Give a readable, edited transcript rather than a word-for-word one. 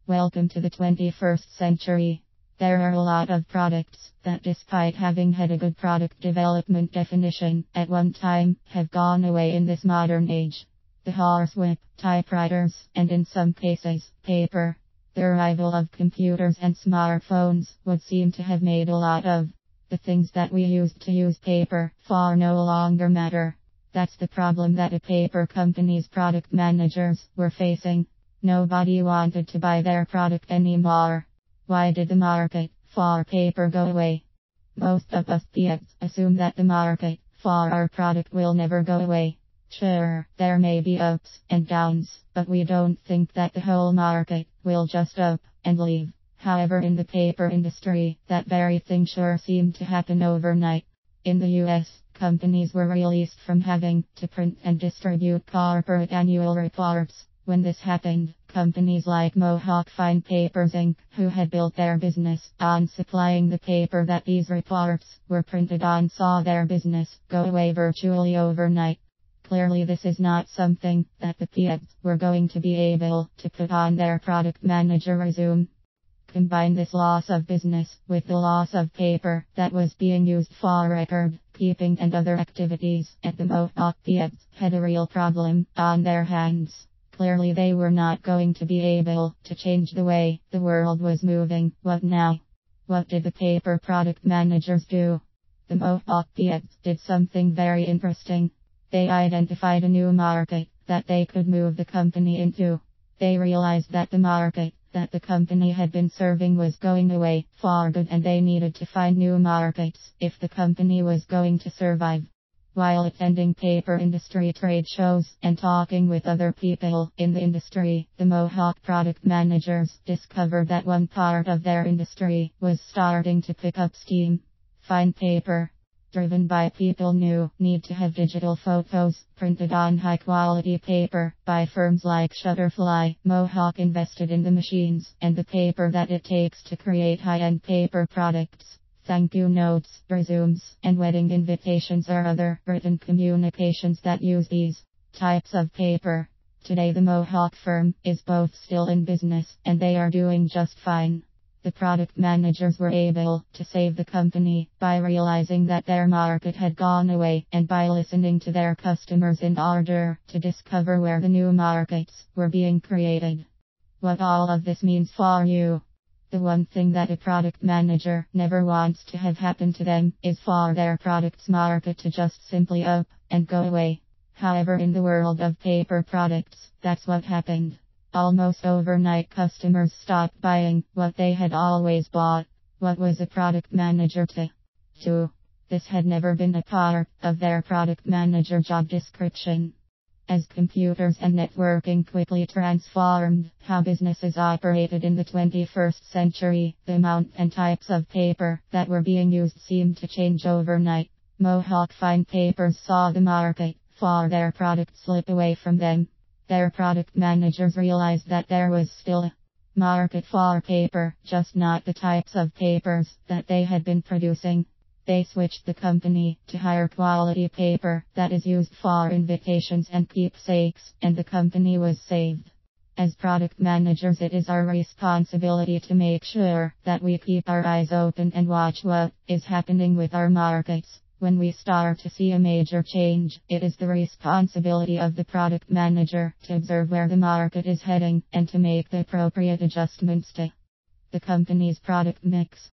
Welcome to the 21st century. There are a lot of products that, despite having had a good product development definition at one time, have gone away in this modern age. The horsewhip, typewriters, and in some cases, paper. The arrival of computers and smartphones would seem to have made a lot of the things that we used to use paper far no longer matter. That's the problem that the paper company's product managers were facing. Nobody wanted to buy their product anymore. Why did the market for paper go away? Most of us assume that the market for our product will never go away. Sure, there may be ups and downs, but we don't think that the whole market will just up and leave. However, in the paper industry, that very thing sure seemed to happen overnight. In the US, companies were released from having to print and distribute corporate annual reports. When this happened, companies like Mohawk Fine Papers Inc., who had built their business on supplying the paper that these reports were printed on, saw their business go away virtually overnight. Clearly, this is not something that the PX were going to be able to put on their product manager resume. Combine this loss of business with the loss of paper that was being used for record keeping and other activities, and the Mohawk PX had a real problem on their hands. Clearly, they were not going to be able to change the way the world was moving. What now? What did the paper product managers do? The Mohawk PX did something very interesting. They identified a new market that they could move the company into. They realized that the market that the company had been serving was going away for good, and they needed to find new markets if the company was going to survive. While attending paper industry trade shows and talking with other people in the industry, the Mohawk product managers discovered that one part of their industry was starting to pick up steam. Fine paper, driven by people need to have digital photos printed on high-quality paper by firms like Shutterfly. Mohawk invested in the machines and the paper that it takes to create high-end paper products. Thank you notes, resumes, and wedding invitations are other written communications that use these types of paper. Today the Mohawk firm is both still in business, and they are doing just fine. The product managers were able to save the company by realizing that their market had gone away, and by listening to their customers in order to discover where the new markets were being created. What all of this means for you. The one thing that a product manager never wants to have happen to them is for their product's market to just simply up and go away. However, in the world of paper products, that's what happened. Almost overnight, customers stopped buying what they had always bought. What was a product manager to do? This had never been a part of their product manager job description. As computers and networking quickly transformed how businesses operated in the 21st century, the amount and types of paper that were being used seemed to change overnight. Mohawk Fine Papers saw the market for their product slip away from them. Their product managers realized that there was still a market for paper, just not the types of papers that they had been producing. They switched the company to higher quality paper that is used for invitations and keepsakes, and the company was saved. As product managers, it is our responsibility to make sure that we keep our eyes open and watch what is happening with our markets. When we start to see a major change, it is the responsibility of the product manager to observe where the market is heading and to make the appropriate adjustments to the company's product mix.